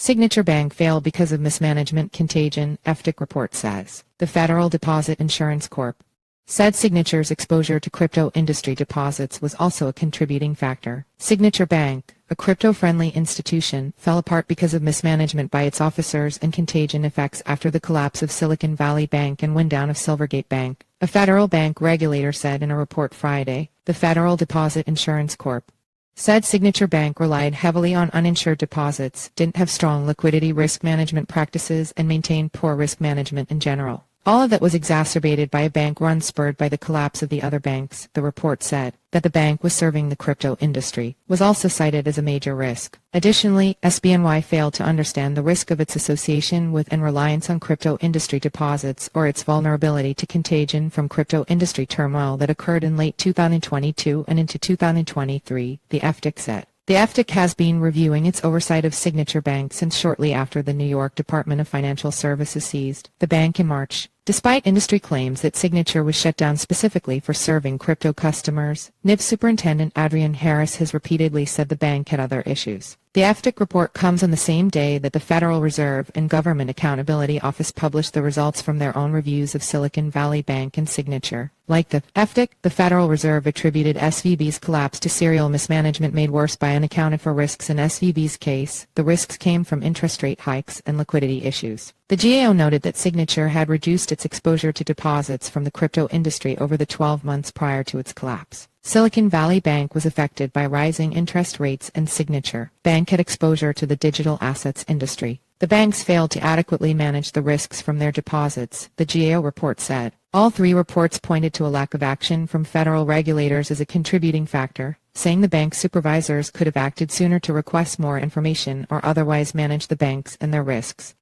Signature Bank failed because of mismanagement. Contagion, FDIC report says. The Federal Deposit Insurance Corp. said Signature's exposure to crypto industry deposits was also a contributing factor. Signature Bank, a crypto-friendly institution, fell apart because of mismanagement by its officers and contagion effects after the collapse of Silicon Valley Bank and wind down of Silvergate Bank, a federal bank regulator said in a report Friday. The Federal Deposit Insurance Corp. said Signature Bank relied heavily on uninsured deposits, didn't have strong liquidity risk management practices, and maintained poor risk management in general. All of that was exacerbated by a bank run spurred by the collapse of the other banks. The report said that the bank was serving the crypto industry was also cited as a major risk. Additionally, SBNY failed to understand the risk of its association with and reliance on crypto industry deposits or its vulnerability to contagion from crypto industry turmoil that occurred in late 2022 and into 2023, the FDIC said. The FDIC has been reviewing its oversight of Signature Bank since shortly after the New York Department of Financial Services seized the bank in March. Despite industry claims that Signature was shut down specifically for serving crypto customers, NIB Superintendent Adrian Harris has repeatedly said the bank had other issues. The FDIC report comes on the same day that the Federal Reserve and Government Accountability Office published the results from their own reviews of Silicon Valley Bank and Signature. Like the FDIC, the Federal Reserve attributed SVB's collapse to serial mismanagement made worse by unaccounted for risks. In SVB's case, the risks came from interest rate hikes and liquidity issues. The GAO noted that Signature had reduced its exposure to deposits from the crypto industry over the 12 months prior to its collapse. Silicon Valley Bank was affected by rising interest rates, and Signature Bank had exposure to the digital assets industry. The banks failed to adequately manage the risks from their deposits, the GAO report said. All three reports pointed to a lack of action from federal regulators as a contributing factor, saying the bank supervisors could have acted sooner to request more information or otherwise manage the banks and their risks.